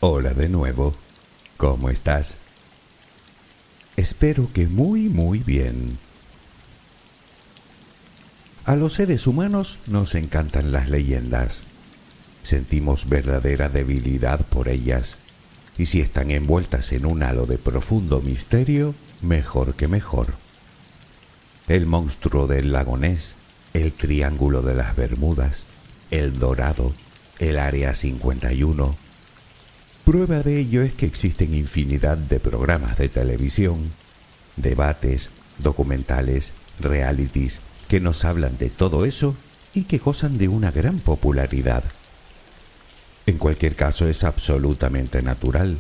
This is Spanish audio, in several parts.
Hola de nuevo. ¿Cómo estás? Espero que muy bien. A los seres humanos nos encantan las leyendas. Sentimos verdadera debilidad por ellas. Y si están envueltas en un halo de profundo misterio, mejor que mejor. El monstruo del lago Ness, el Triángulo de las Bermudas, el Dorado, el Área 51. Prueba de ello es que existen infinidad de programas de televisión, debates, documentales, realities que nos hablan de todo eso y que gozan de una gran popularidad. En cualquier caso es absolutamente natural.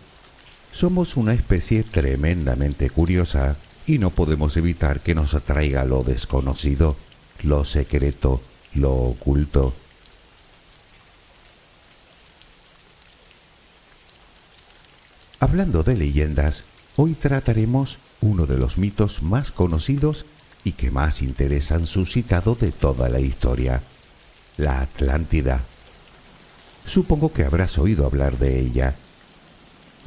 Somos una especie tremendamente curiosa y no podemos evitar que nos atraiga lo desconocido, lo secreto, lo oculto. Hablando de leyendas, hoy trataremos uno de los mitos más conocidos y que más interés han suscitado de toda la historia, la Atlántida. Supongo que habrás oído hablar de ella.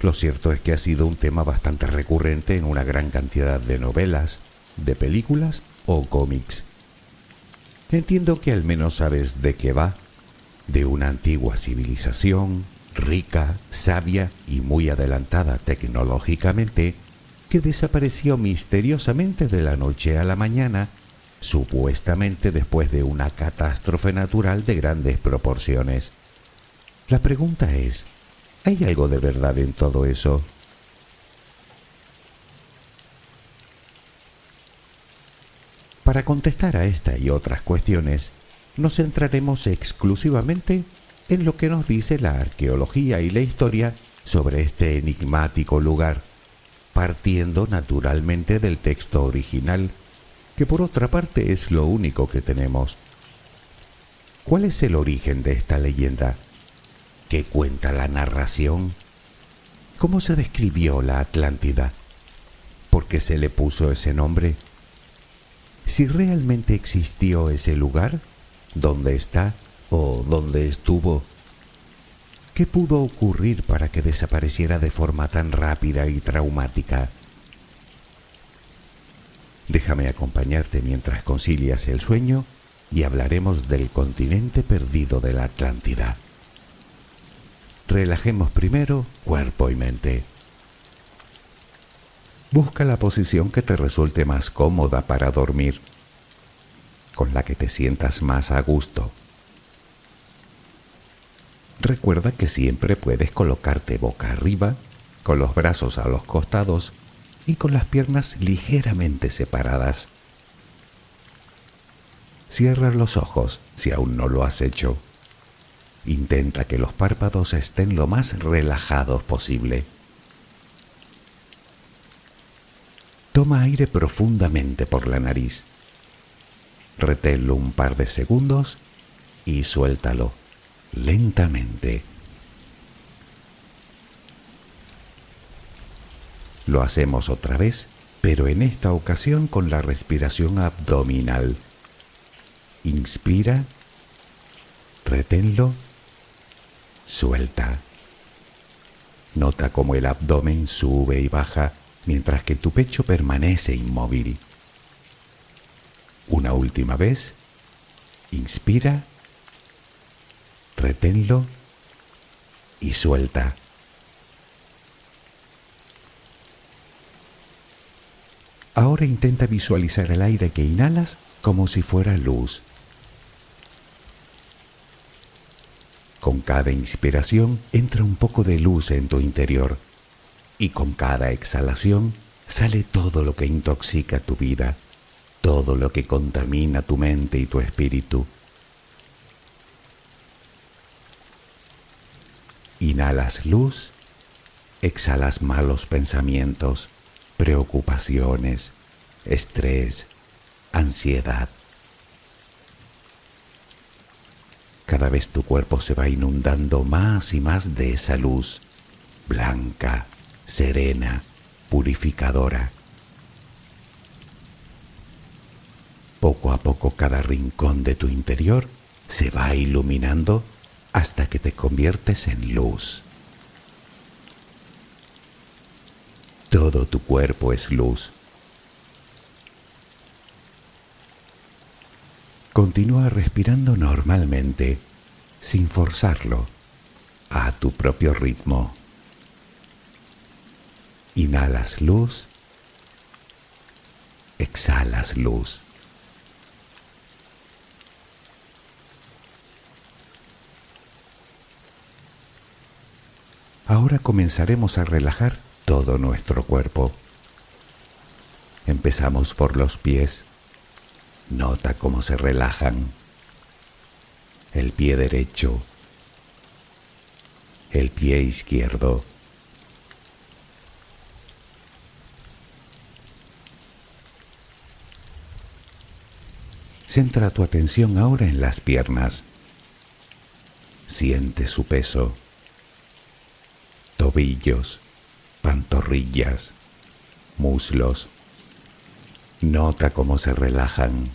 Lo cierto es que ha sido un tema bastante recurrente en una gran cantidad de novelas, de películas o cómics. Entiendo que al menos sabes de qué va, de una antigua civilización, rica, sabia y muy adelantada tecnológicamente, que desapareció misteriosamente de la noche a la mañana, supuestamente después de una catástrofe natural de grandes proporciones. La pregunta es, ¿hay algo de verdad en todo eso? Para contestar a esta y otras cuestiones, nos centraremos exclusivamente en lo que nos dice la arqueología y la historia sobre este enigmático lugar, partiendo naturalmente del texto original, que por otra parte es lo único que tenemos. ¿Cuál es el origen de esta leyenda? ¿Qué cuenta la narración? ¿Cómo se describió la Atlántida? ¿Por qué se le puso ese nombre? Si realmente existió ese lugar, ¿dónde está o dónde estuvo? ¿Qué pudo ocurrir para que desapareciera de forma tan rápida y traumática? Déjame acompañarte mientras concilias el sueño y hablaremos del continente perdido de la Atlántida. Relajemos primero cuerpo y mente. Busca la posición que te resulte más cómoda para dormir, con la que te sientas más a gusto. Recuerda que siempre puedes colocarte boca arriba, con los brazos a los costados y con las piernas ligeramente separadas. Cierra los ojos si aún no lo has hecho. Intenta que los párpados estén lo más relajados posible. Toma aire profundamente por la nariz. Reténlo un par de segundos y suéltalo lentamente. Lo hacemos otra vez, pero en esta ocasión con la respiración abdominal. Inspira, reténlo, suelta. Nota cómo el abdomen sube y baja mientras que tu pecho permanece inmóvil. Una última vez. Inspira, reténlo y suelta. Ahora intenta visualizar el aire que inhalas como si fuera luz. Con cada inspiración entra un poco de luz en tu interior y con cada exhalación sale todo lo que intoxica tu vida, todo lo que contamina tu mente y tu espíritu. Inhalas luz, exhalas malos pensamientos, preocupaciones, estrés, ansiedad. Cada vez tu cuerpo se va inundando más y más de esa luz, blanca, serena, purificadora. Poco a poco cada rincón de tu interior se va iluminando hasta que te conviertes en luz. Todo tu cuerpo es luz. Continúa respirando normalmente, sin forzarlo, a tu propio ritmo. Inhalas luz, exhalas luz. Ahora comenzaremos a relajar todo nuestro cuerpo. Empezamos por los pies. Nota cómo se relajan. El pie derecho, el pie izquierdo. Centra tu atención ahora en las piernas. Siente su peso. Tobillos, pantorrillas, muslos. Nota cómo se relajan.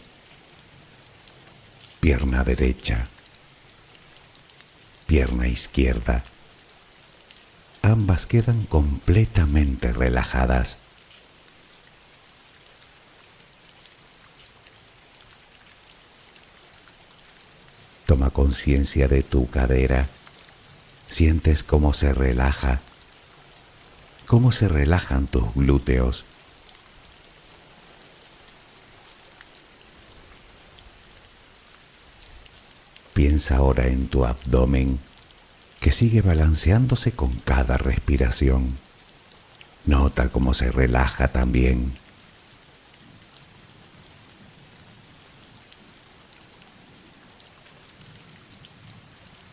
Pierna derecha, pierna izquierda. Ambas quedan completamente relajadas. Toma conciencia de tu cadera. Sientes cómo se relaja, cómo se relajan tus glúteos. Piensa ahora en tu abdomen, que sigue balanceándose con cada respiración. Nota cómo se relaja también.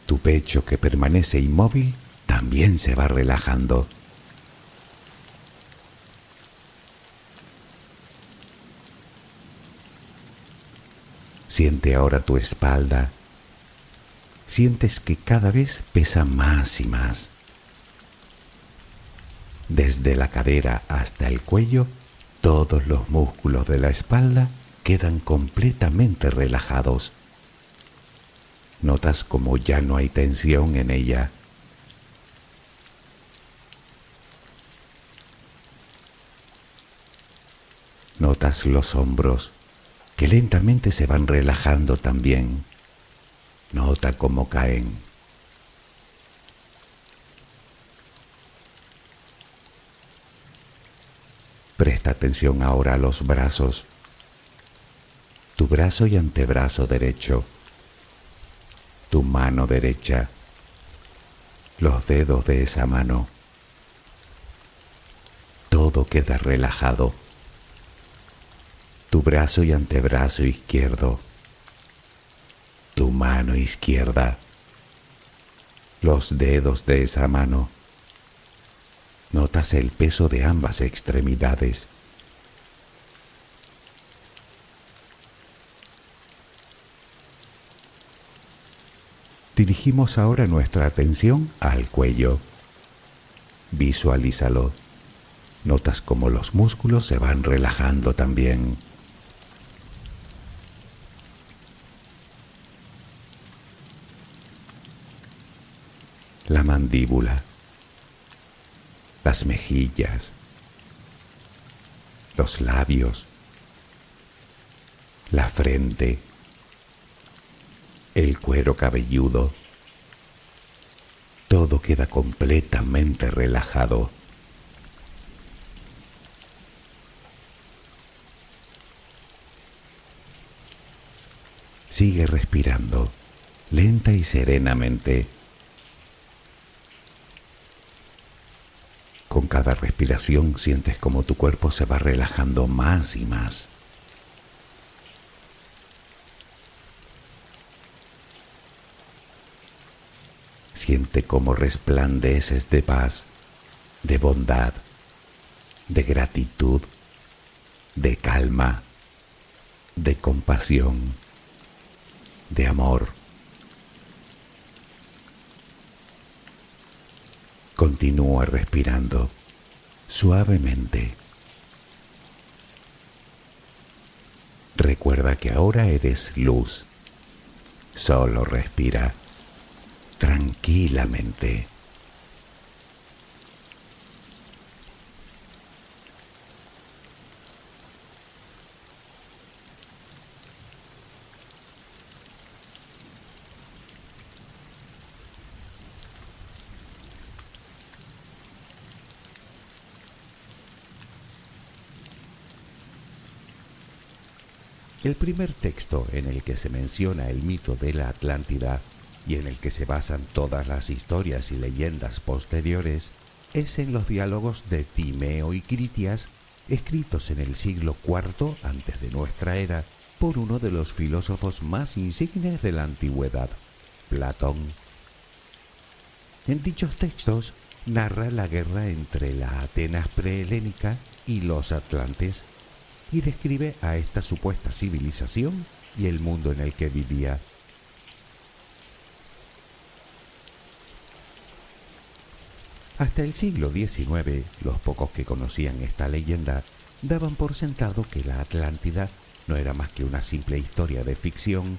Tu pecho, que permanece inmóvil, también se va relajando. Siente ahora tu espalda. Sientes que cada vez pesa más y más. Desde la cadera hasta el cuello, todos los músculos de la espalda quedan completamente relajados. Notas como ya no hay tensión en ella. Notas los hombros, que lentamente se van relajando también. Nota cómo caen. Presta atención ahora a los brazos. Tu brazo y antebrazo derecho. Tu mano derecha. Los dedos de esa mano. Todo queda relajado. Tu brazo y antebrazo izquierdo. Tu mano izquierda. Los dedos de esa mano. Notas el peso de ambas extremidades. Dirigimos ahora nuestra atención al cuello. Visualízalo. Notas cómo los músculos se van relajando también. La mandíbula, las mejillas, los labios, la frente, el cuero cabelludo. Todo queda completamente relajado. Sigue respirando, lenta y serenamente. Con cada respiración sientes como tu cuerpo se va relajando más y más. Siente cómo resplandeces de paz, de bondad, de gratitud, de calma, de compasión, de amor. Continúa respirando suavemente. Recuerda que ahora eres luz. Solo respira tranquilamente. El primer texto en el que se menciona el mito de la Atlántida y en el que se basan todas las historias y leyendas posteriores es en los diálogos de Timeo y Critias, escritos en el siglo IV antes de nuestra era por uno de los filósofos más insignes de la antigüedad, Platón. En dichos textos narra la guerra entre la Atenas prehelénica y los atlantes y describe a esta supuesta civilización y el mundo en el que vivía. Hasta el siglo XIX, los pocos que conocían esta leyenda daban por sentado que la Atlántida no era más que una simple historia de ficción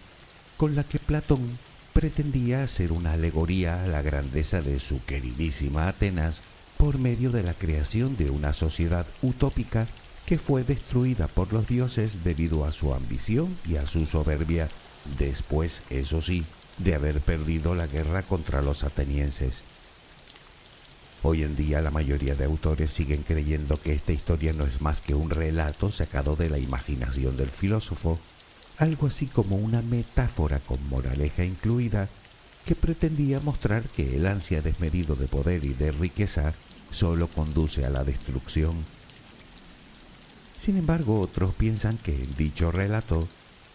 con la que Platón pretendía hacer una alegoría a la grandeza de su queridísima Atenas por medio de la creación de una sociedad utópica que fue destruida por los dioses debido a su ambición y a su soberbia, después, eso sí, de haber perdido la guerra contra los atenienses. Hoy en día la mayoría de autores siguen creyendo que esta historia no es más que un relato sacado de la imaginación del filósofo, algo así como una metáfora con moraleja incluida que pretendía mostrar que el ansia desmedido de poder y de riqueza solo conduce a la destrucción. Sin embargo, otros piensan que en dicho relato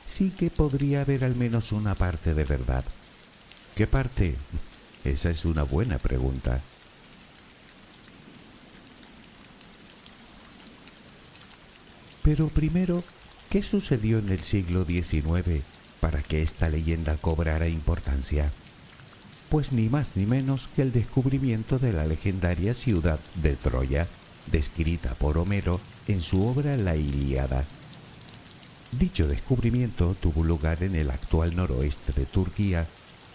sí que podría haber al menos una parte de verdad. ¿Qué parte? Esa es una buena pregunta. Pero primero, ¿qué sucedió en el siglo XIX para que esta leyenda cobrara importancia? Pues ni más ni menos que el descubrimiento de la legendaria ciudad de Troya, descrita por Homero en su obra La Ilíada. Dicho descubrimiento tuvo lugar en el actual noroeste de Turquía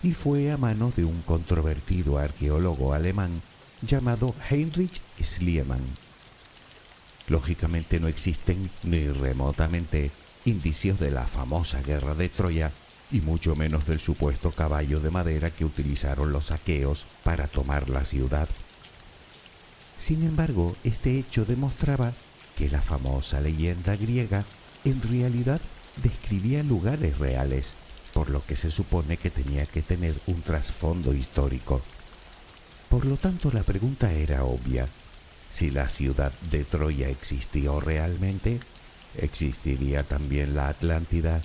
y fue a manos de un controvertido arqueólogo alemán llamado Heinrich Schliemann. Lógicamente no existen ni remotamente indicios de la famosa guerra de Troya y mucho menos del supuesto caballo de madera que utilizaron los aqueos para tomar la ciudad. Sin embargo, este hecho demostraba que la famosa leyenda griega en realidad describía lugares reales, por lo que se supone que tenía que tener un trasfondo histórico. Por lo tanto, la pregunta era obvia. Si la ciudad de Troya existió realmente, ¿existiría también la Atlántida?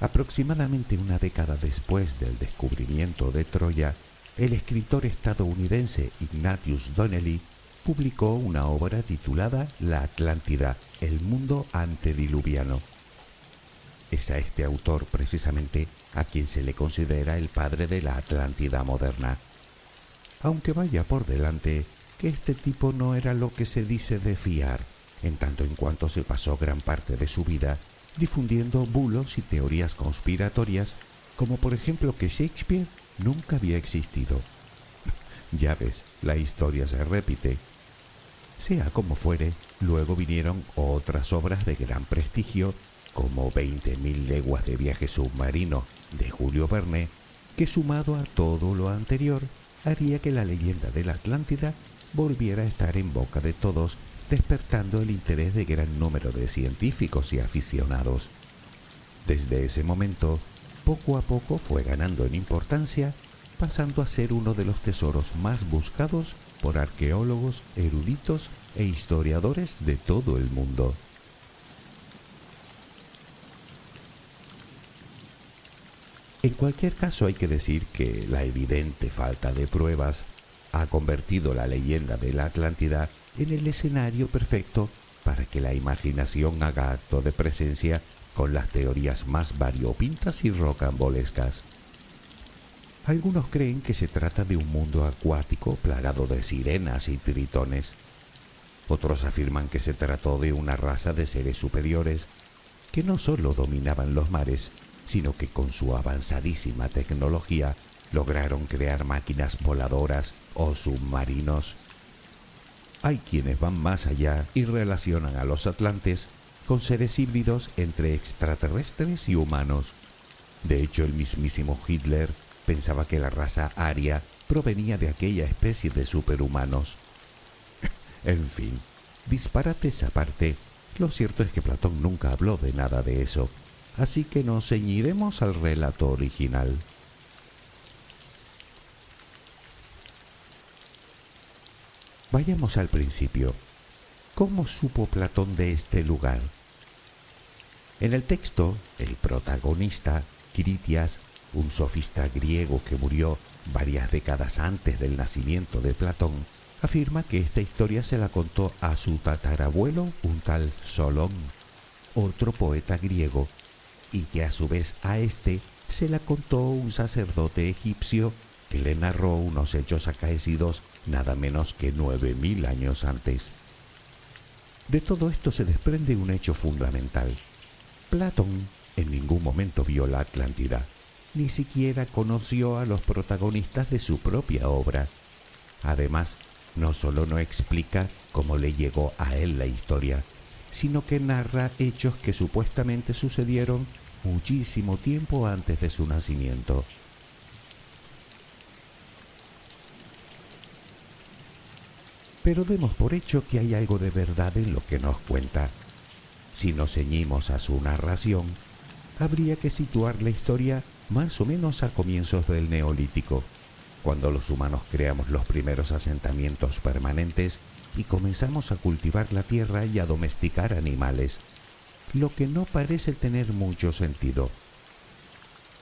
Aproximadamente una década después del descubrimiento de Troya, el escritor estadounidense Ignatius Donnelly publicó una obra titulada La Atlántida, el mundo antediluviano. Es a este autor precisamente a quien se le considera el padre de la Atlántida moderna. Aunque vaya por delante que este tipo no era lo que se dice de fiar, en tanto en cuanto se pasó gran parte de su vida difundiendo bulos y teorías conspiratorias, como por ejemplo que Shakespeare nunca había existido. Ya ves, la historia se repite. Sea como fuere, luego vinieron otras obras de gran prestigio, como 20.000 leguas de viaje submarino de Julio Verne, que sumado a todo lo anterior, haría que la leyenda de la Atlántida volviera a estar en boca de todos, despertando el interés de gran número de científicos y aficionados. Desde ese momento, poco a poco fue ganando en importancia, pasando a ser uno de los tesoros más buscados por arqueólogos, eruditos e historiadores de todo el mundo. En cualquier caso, hay que decir que la evidente falta de pruebas ha convertido la leyenda de la Atlántida en el escenario perfecto para que la imaginación haga acto de presencia con las teorías más variopintas y rocambolescas. Algunos creen que se trata de un mundo acuático plagado de sirenas y tritones. Otros afirman que se trató de una raza de seres superiores que no solo dominaban los mares, sino que con su avanzadísima tecnología lograron crear máquinas voladoras o submarinos. Hay quienes van más allá y relacionan a los atlantes con seres híbridos entre extraterrestres y humanos. De hecho, el mismísimo Hitler pensaba que la raza aria provenía de aquella especie de superhumanos. En fin, Disparates aparte, lo cierto es que Platón nunca habló de nada de eso, así que nos ceñiremos al relato original. Vayamos al principio. ¿Cómo supo Platón de este lugar? En el texto, el protagonista, Critias, un sofista griego que murió varias décadas antes del nacimiento de Platón, afirma que esta historia se la contó a su tatarabuelo, un tal Solón, otro poeta griego, y que a su vez a este se la contó un sacerdote egipcio que le narró unos hechos acaecidos nada menos que 9000 años antes. De todo esto se desprende un hecho fundamental. Platón en ningún momento vio la Atlántida, ni siquiera conoció a los protagonistas de su propia obra. Además, no solo no explica cómo le llegó a él la historia, sino que narra hechos que supuestamente sucedieron muchísimo tiempo antes de su nacimiento. Pero demos por hecho que hay algo de verdad en lo que nos cuenta. Si nos ceñimos a su narración, habría que situar la historia más o menos a comienzos del Neolítico, cuando los humanos creamos los primeros asentamientos permanentes y comenzamos a cultivar la tierra y a domesticar animales, lo que no parece tener mucho sentido.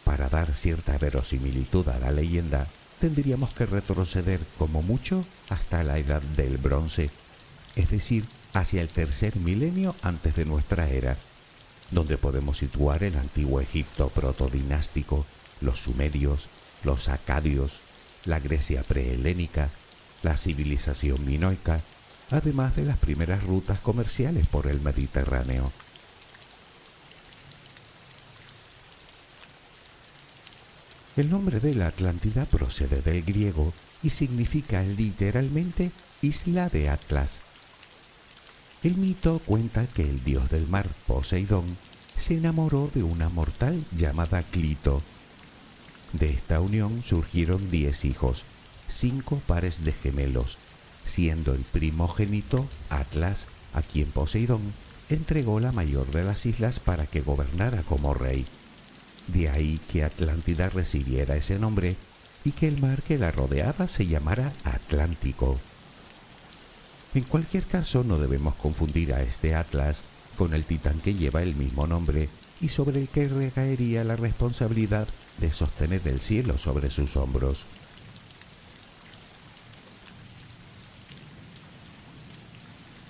Para dar cierta verosimilitud a la leyenda, tendríamos que retroceder como mucho hasta la Edad del Bronce, es decir, hacia el tercer milenio antes de nuestra era, donde podemos situar el antiguo Egipto protodinástico, los sumerios, los acadios, la Grecia prehelénica, la civilización minoica, además de las primeras rutas comerciales por el Mediterráneo. El nombre de la Atlántida procede del griego y significa literalmente isla de Atlas. El mito cuenta que el dios del mar, Poseidón, se enamoró de una mortal llamada Clito. De esta unión surgieron 10 hijos, 5 pares de gemelos, siendo el primogénito Atlas, a quien Poseidón entregó la mayor de las islas para que gobernara como rey. De ahí que Atlántida recibiera ese nombre y que el mar que la rodeaba se llamara Atlántico. En cualquier caso, no debemos confundir a este Atlas con el titán que lleva el mismo nombre y sobre el que recaería la responsabilidad de sostener el cielo sobre sus hombros.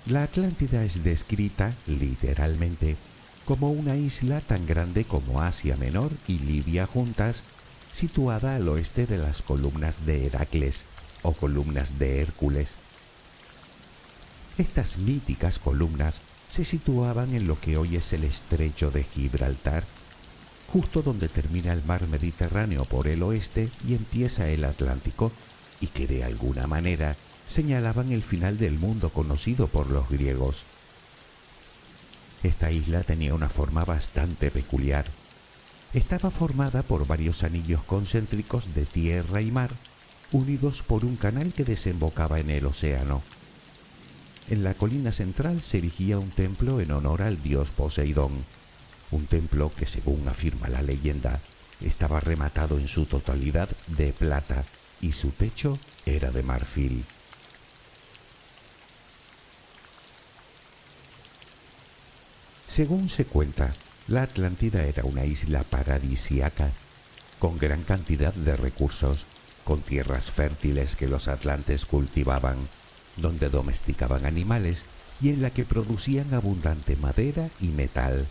La Atlántida es descrita, literalmente, como una isla tan grande como Asia Menor y Libia juntas, situada al oeste de las columnas de Heracles o columnas de Hércules. Estas míticas columnas se situaban en lo que hoy es el estrecho de Gibraltar, justo donde termina el mar Mediterráneo por el oeste y empieza el Atlántico, y que de alguna manera señalaban el final del mundo conocido por los griegos. Esta isla tenía una forma bastante peculiar. Estaba formada por varios anillos concéntricos de tierra y mar, unidos por un canal que desembocaba en el océano. En la colina central se erigía un templo en honor al dios Poseidón, un templo que, según afirma la leyenda, estaba rematado en su totalidad de plata y su techo era de marfil. Según se cuenta, la Atlántida era una isla paradisíaca, con gran cantidad de recursos, con tierras fértiles que los atlantes cultivaban, donde domesticaban animales y en la que producían abundante madera y metal.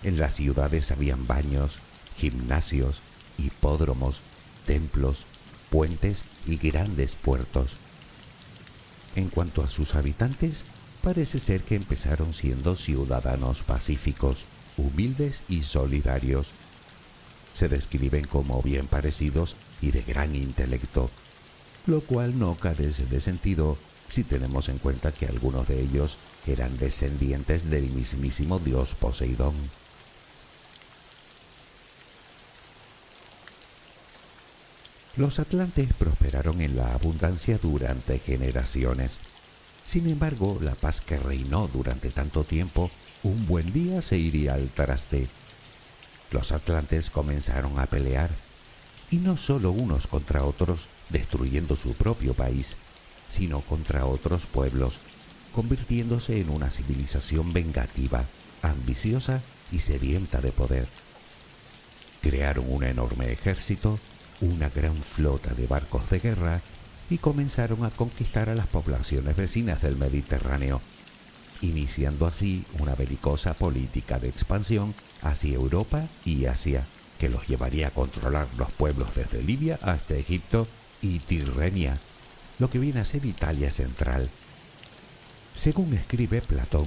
En las ciudades habían baños, gimnasios, hipódromos, templos, puentes y grandes puertos. En cuanto a sus habitantes, parece ser que empezaron siendo ciudadanos pacíficos, humildes y solidarios. Se describen como bien parecidos y de gran intelecto, lo cual no carece de sentido si tenemos en cuenta que algunos de ellos eran descendientes del mismísimo dios Poseidón. Los atlantes prosperaron en la abundancia durante generaciones. Sin embargo, la paz que reinó durante tanto tiempo, un buen día se iría al traste. Los atlantes comenzaron a pelear, y no solo unos contra otros, destruyendo su propio país, sino contra otros pueblos, convirtiéndose en una civilización vengativa, ambiciosa y sedienta de poder. Crearon un enorme ejército, una gran flota de barcos de guerra y comenzaron a conquistar a las poblaciones vecinas del Mediterráneo, iniciando así una belicosa política de expansión hacia Europa y Asia, que los llevaría a controlar los pueblos desde Libia hasta Egipto y Tirrenia, lo que viene a ser Italia central. Según escribe Platón,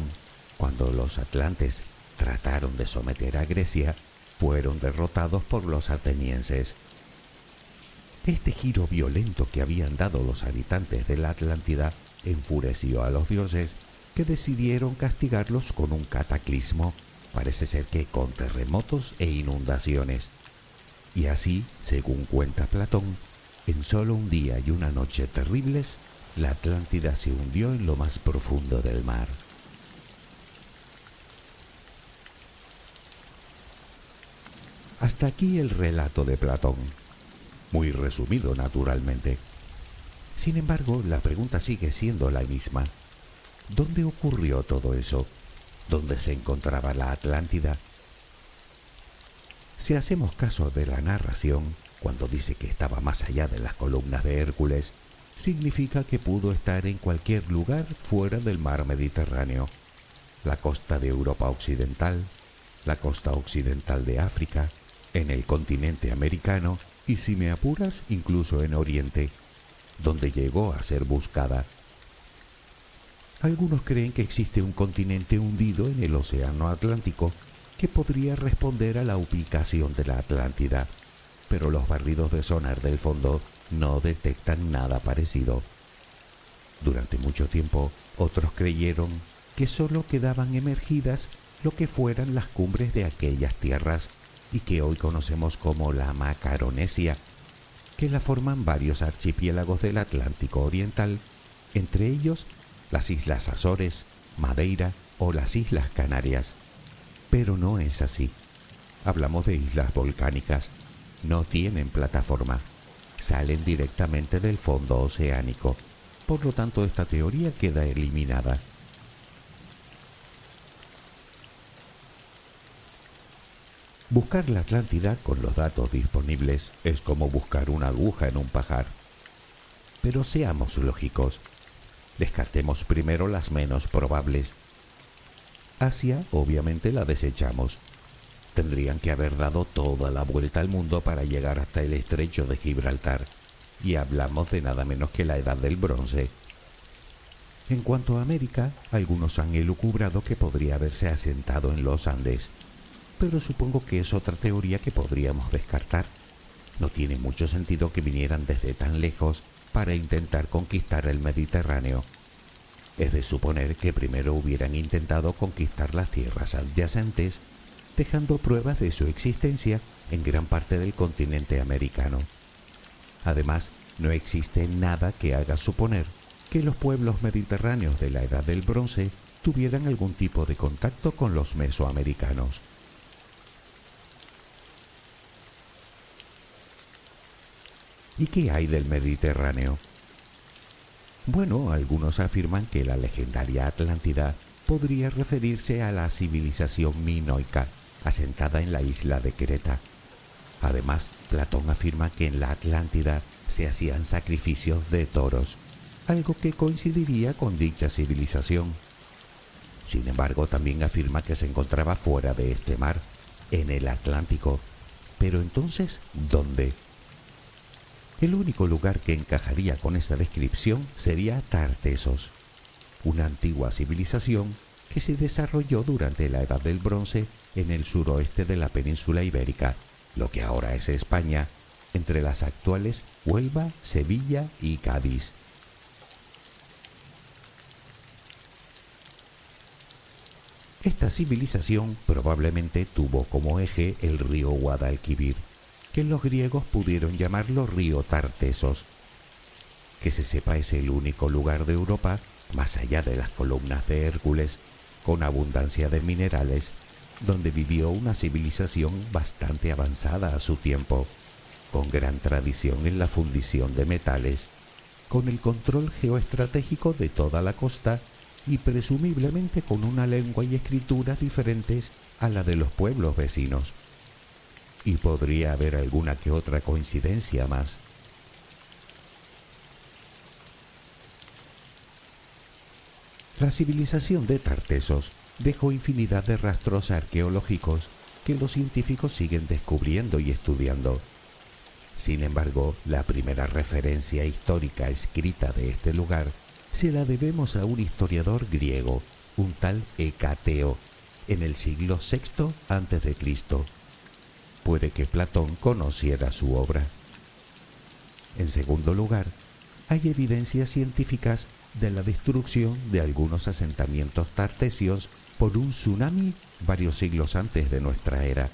cuando los atlantes trataron de someter a Grecia, fueron derrotados por los atenienses. Este giro violento que habían dado los habitantes de la Atlántida enfureció a los dioses, que decidieron castigarlos con un cataclismo, parece ser que con terremotos e inundaciones. Y así, según cuenta Platón, en solo un día y una noche terribles, la Atlántida se hundió en lo más profundo del mar. Hasta aquí el relato de Platón, muy resumido naturalmente. Sin embargo, la pregunta sigue siendo la misma. ¿Dónde ocurrió todo eso? ¿Dónde se encontraba la Atlántida? Si hacemos caso de la narración, cuando dice que estaba más allá de las columnas de Hércules, significa que pudo estar en cualquier lugar fuera del mar Mediterráneo. La costa de Europa Occidental, la costa occidental de África, en el continente americano y, si me apuras, incluso en Oriente, donde llegó a ser buscada. Algunos creen que existe un continente hundido en el Océano Atlántico que podría responder a la ubicación de la Atlántida, pero los barridos de sonar del fondo no detectan nada parecido. Durante mucho tiempo, otros creyeron que solo quedaban emergidas lo que fueran las cumbres de aquellas tierras y que hoy conocemos como la Macaronesia, que la forman varios archipiélagos del Atlántico Oriental, entre ellos las Islas Azores, Madeira o las Islas Canarias. Pero no es así. Hablamos de islas volcánicas, no tienen plataforma, salen directamente del fondo oceánico, por lo tanto esta teoría queda eliminada. Buscar la Atlántida con los datos disponibles es como buscar una aguja en un pajar. Pero seamos lógicos. Descartemos primero las menos probables. Asia, obviamente, la desechamos. Tendrían que haber dado toda la vuelta al mundo para llegar hasta el estrecho de Gibraltar, y hablamos de nada menos que la Edad del Bronce. En cuanto a América, algunos han elucubrado que podría haberse asentado en los Andes, pero supongo que es otra teoría que podríamos descartar. No tiene mucho sentido que vinieran desde tan lejos para intentar conquistar el Mediterráneo. Es de suponer que primero hubieran intentado conquistar las tierras adyacentes, dejando pruebas de su existencia en gran parte del continente americano. Además, no existe nada que haga suponer que los pueblos mediterráneos de la Edad del Bronce tuvieran algún tipo de contacto con los mesoamericanos. ¿Y qué hay del Mediterráneo? Bueno, algunos afirman que la legendaria Atlántida podría referirse a la civilización minoica, asentada en la isla de Creta. Además, Platón afirma que en la Atlántida se hacían sacrificios de toros, algo que coincidiría con dicha civilización. Sin embargo, también afirma que se encontraba fuera de este mar, en el Atlántico. Pero entonces, ¿dónde? El único lugar que encajaría con esta descripción sería Tartesos, una antigua civilización que se desarrolló durante la Edad del Bronce en el suroeste de la península ibérica, lo que ahora es España, entre las actuales Huelva, Sevilla y Cádiz. Esta civilización probablemente tuvo como eje el río Guadalquivir, que los griegos pudieron llamarlo río Tartesos. Que se sepa, es el único lugar de Europa más allá de las columnas de Hércules, con abundancia de minerales, donde vivió una civilización bastante avanzada a su tiempo, con gran tradición en la fundición de metales, con el control geoestratégico de toda la costa y presumiblemente con una lengua y escrituras diferentes a la de los pueblos vecinos. Y podría haber alguna que otra coincidencia más. La civilización de Tartesos dejó infinidad de rastros arqueológicos que los científicos siguen descubriendo y estudiando. Sin embargo, la primera referencia histórica escrita de este lugar se la debemos a un historiador griego, un tal Hecateo, en el siglo VI a.C. Puede que Platón conociera su obra. En segundo lugar, hay evidencias científicas de la destrucción de algunos asentamientos tartesios por un tsunami varios siglos antes de nuestra era,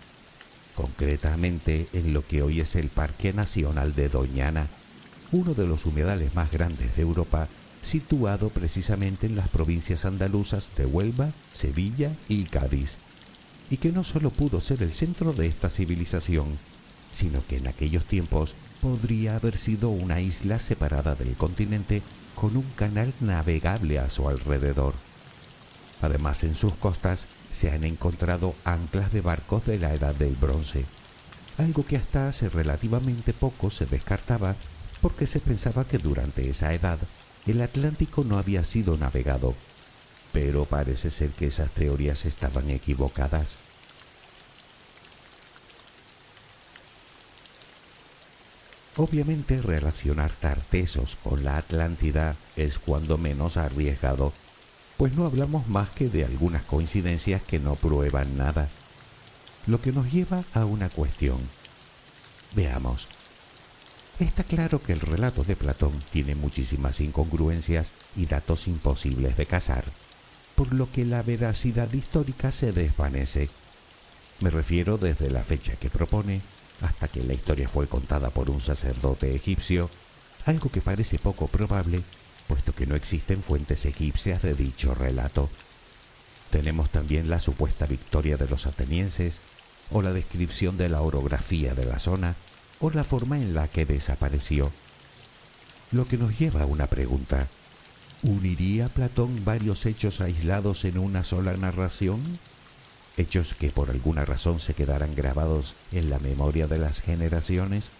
concretamente en lo que hoy es el Parque Nacional de Doñana, uno de los humedales más grandes de Europa, situado precisamente en las provincias andaluzas de Huelva, Sevilla y Cádiz, y que no solo pudo ser el centro de esta civilización, sino que en aquellos tiempos podría haber sido una isla separada del continente con un canal navegable a su alrededor. Además, en sus costas se han encontrado anclas de barcos de la Edad del Bronce, algo que hasta hace relativamente poco se descartaba porque se pensaba que durante esa edad el Atlántico no había sido navegado, pero parece ser que esas teorías estaban equivocadas. Obviamente, relacionar Tartesos con la Atlántida es cuando menos arriesgado, pues no hablamos más que de algunas coincidencias que no prueban nada, lo que nos lleva a una cuestión. Veamos. Está claro que el relato de Platón tiene muchísimas incongruencias y datos imposibles de casar, por lo que la veracidad histórica se desvanece. Me refiero desde la fecha que propone hasta que la historia fue contada por un sacerdote egipcio, algo que parece poco probable, puesto que no existen fuentes egipcias de dicho relato. Tenemos también la supuesta victoria de los atenienses, o la descripción de la orografía de la zona, o la forma en la que desapareció. Lo que nos lleva a una pregunta: ¿uniría Platón varios hechos aislados en una sola narración? ¿Hechos que por alguna razón se quedarán grabados en la memoria de las generaciones?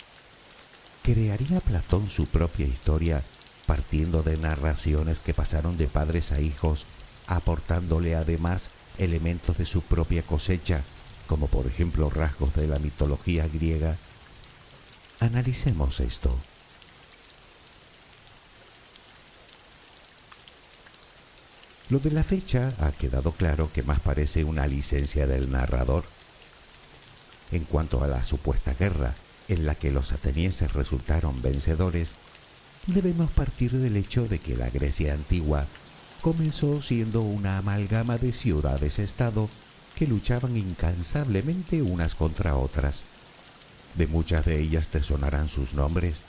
¿Crearía Platón su propia historia partiendo de narraciones que pasaron de padres a hijos, aportándole además elementos de su propia cosecha, como por ejemplo rasgos de la mitología griega? Analicemos esto. Lo de la fecha ha quedado claro que más parece una licencia del narrador. En cuanto a la supuesta guerra, en la que los atenienses resultaron vencedores, debemos partir del hecho de que la Grecia antigua comenzó siendo una amalgama de ciudades-estado que luchaban incansablemente unas contra otras. De muchas de ellas te sonarán sus nombres: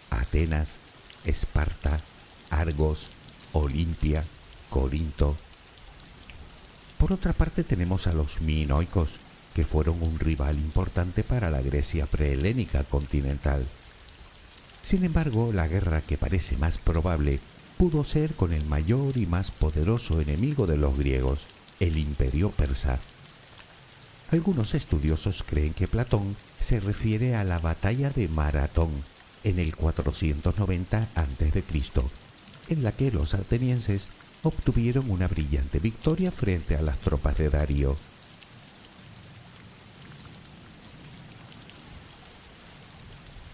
Atenas, Esparta, Argos, Olimpia, Corinto. Por otra parte tenemos a los minoicos, que fueron un rival importante para la Grecia prehelénica continental. Sin embargo, la guerra que parece más probable pudo ser con el mayor y más poderoso enemigo de los griegos, el Imperio Persa. Algunos estudiosos creen que Platón se refiere a la batalla de Maratón en el 490 a.C., en la que los atenienses obtuvieron una brillante victoria frente a las tropas de Darío.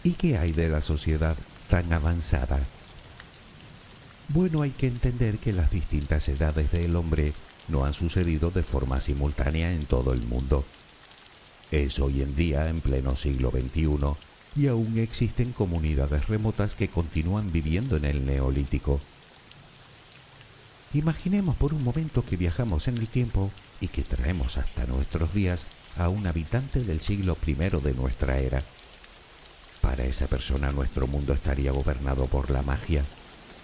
¿Y qué hay de la sociedad tan avanzada? Bueno, hay que entender que las distintas edades del hombre no han sucedido de forma simultánea en todo el mundo. Es hoy en día, en pleno siglo XXI, y aún existen comunidades remotas que continúan viviendo en el Neolítico. Imaginemos por un momento que viajamos en el tiempo y que traemos hasta nuestros días a un habitante del siglo I de nuestra era. Para esa persona nuestro mundo estaría gobernado por la magia,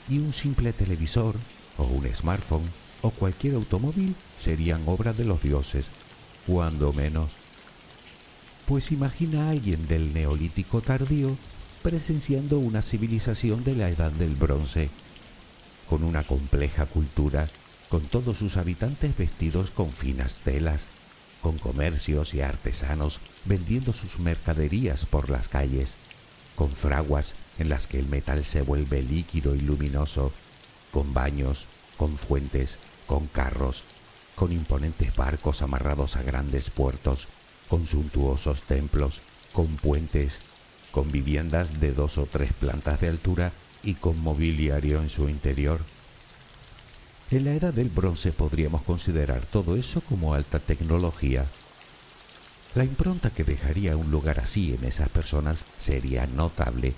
y un simple televisor, o un smartphone, o cualquier automóvil serían obra de los dioses, cuando menos. Pues imagina a alguien del Neolítico tardío presenciando una civilización de la Edad del Bronce, con una compleja cultura, con todos sus habitantes vestidos con finas telas, con comercios y artesanos vendiendo sus mercaderías por las calles, con fraguas en las que el metal se vuelve líquido y luminoso, con baños, con fuentes, con carros, con imponentes barcos amarrados a grandes puertos, con suntuosos templos, con puentes, con viviendas de 2 o 3 plantas de altura y con mobiliario en su interior. En la Edad del Bronce podríamos considerar todo eso como alta tecnología. La impronta que dejaría un lugar así en esas personas sería notable,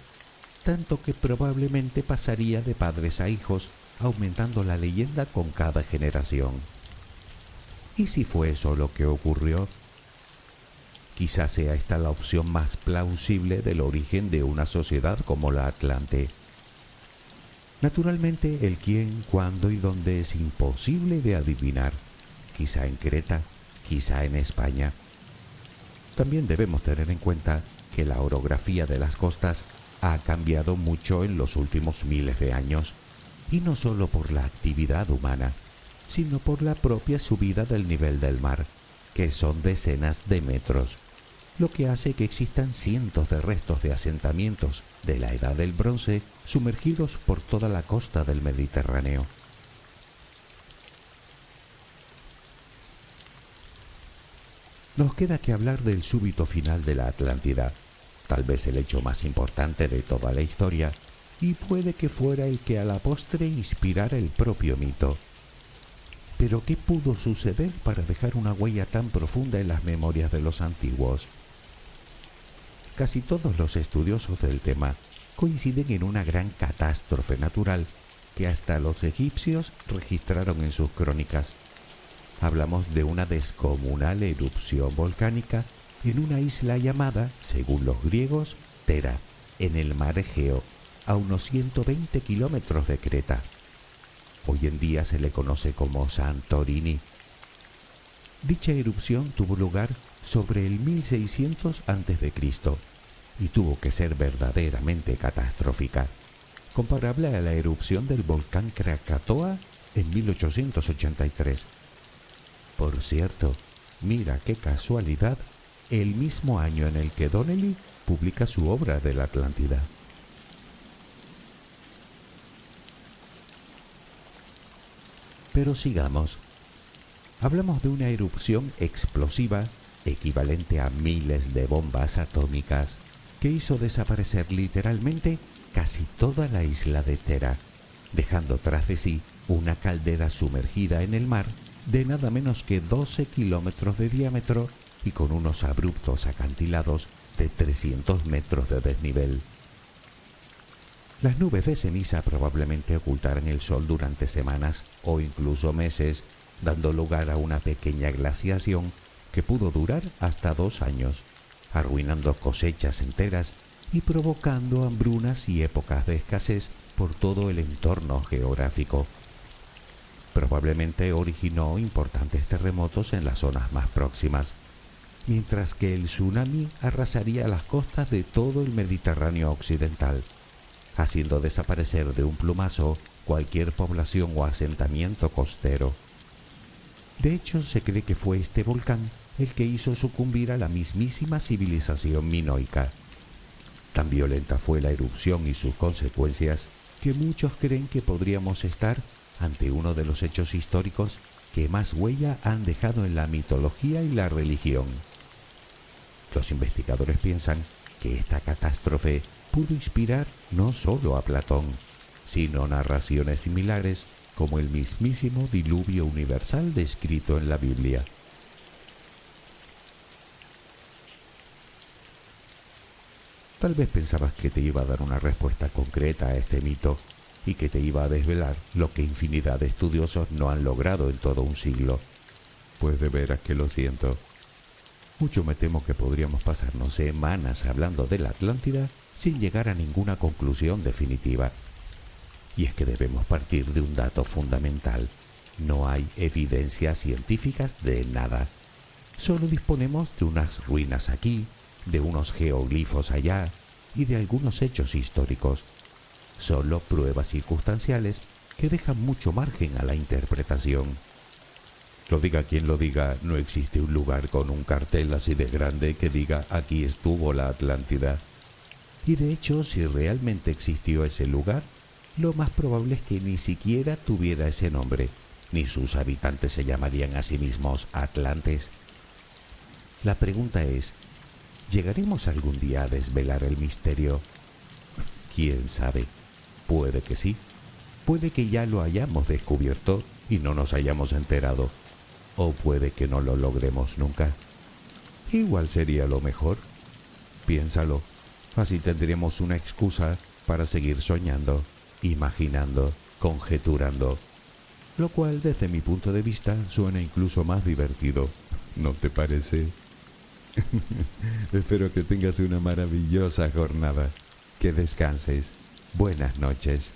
tanto que probablemente pasaría de padres a hijos, aumentando la leyenda con cada generación. ¿Y si fue eso lo que ocurrió? Quizás sea esta la opción más plausible del origen de una sociedad como la Atlante. Naturalmente, el quién, cuándo y dónde es imposible de adivinar. Quizá en Creta, quizá en España. También debemos tener en cuenta que la orografía de las costas ha cambiado mucho en los últimos miles de años, y no solo por la actividad humana, sino por la propia subida del nivel del mar, que son decenas de metros, lo que hace que existan cientos de restos de asentamientos de la Edad del Bronce sumergidos por toda la costa del Mediterráneo. Nos queda que hablar del súbito final de la Atlántida, tal vez el hecho más importante de toda la historia, y puede que fuera el que a la postre inspirara el propio mito. Pero ¿qué pudo suceder para dejar una huella tan profunda en las memorias de los antiguos? Casi todos los estudiosos del tema coinciden en una gran catástrofe natural que hasta los egipcios registraron en sus crónicas. Hablamos de una descomunal erupción volcánica en una isla llamada, según los griegos, Tera, en el mar Egeo, a unos 120 kilómetros de Creta. Hoy en día se le conoce como Santorini. Dicha erupción tuvo lugar sobre el 1600 a.C. y tuvo que ser verdaderamente catastrófica, comparable a la erupción del volcán Krakatoa en 1883. Por cierto, mira qué casualidad, el mismo año en el que Donnelly publica su obra de la Atlántida. Pero sigamos. Hablamos de una erupción explosiva equivalente a miles de bombas atómicas que hizo desaparecer literalmente casi toda la isla de Tera, dejando tras de sí una caldera sumergida en el mar de nada menos que 12 kilómetros de diámetro y con unos abruptos acantilados de 300 metros de desnivel. Las nubes de ceniza probablemente ocultaran el sol durante semanas o incluso meses, dando lugar a una pequeña glaciación que pudo durar hasta 2 años, arruinando cosechas enteras y provocando hambrunas y épocas de escasez por todo el entorno geográfico. Probablemente originó importantes terremotos en las zonas más próximas, mientras que el tsunami arrasaría las costas de todo el Mediterráneo occidental, haciendo desaparecer de un plumazo cualquier población o asentamiento costero. De hecho, se cree que fue este volcán el que hizo sucumbir a la mismísima civilización minoica. Tan violenta fue la erupción y sus consecuencias que muchos creen que podríamos estar ante uno de los hechos históricos que más huella han dejado en la mitología y la religión. Los investigadores piensan que esta catástrofe pudo inspirar no solo a Platón, sino narraciones similares como el mismísimo diluvio universal descrito en la Biblia. Tal vez pensabas que te iba a dar una respuesta concreta a este mito y que te iba a desvelar lo que infinidad de estudiosos no han logrado en todo un siglo. Pues de veras que lo siento. Mucho me temo que podríamos pasarnos semanas hablando de la Atlántida sin llegar a ninguna conclusión definitiva. Y es que debemos partir de un dato fundamental. No hay evidencias científicas de nada. Solo disponemos de unas ruinas aquí, de unos geoglifos allá y de algunos hechos históricos. Solo pruebas circunstanciales que dejan mucho margen a la interpretación. Lo diga quien lo diga, no existe un lugar con un cartel así de grande que diga aquí estuvo la Atlántida. Y de hecho, si realmente existió ese lugar, lo más probable es que ni siquiera tuviera ese nombre, ni sus habitantes se llamarían a sí mismos Atlantes. La pregunta es, ¿llegaremos algún día a desvelar el misterio? ¿Quién sabe? Puede que sí. Puede que ya lo hayamos descubierto y no nos hayamos enterado. O puede que no lo logremos nunca. Igual sería lo mejor. Piénsalo. Así tendríamos una excusa para seguir soñando, imaginando, conjeturando. Lo cual, desde mi punto de vista, suena incluso más divertido. ¿No te parece? Espero que tengas una maravillosa jornada. Que descanses. Buenas noches.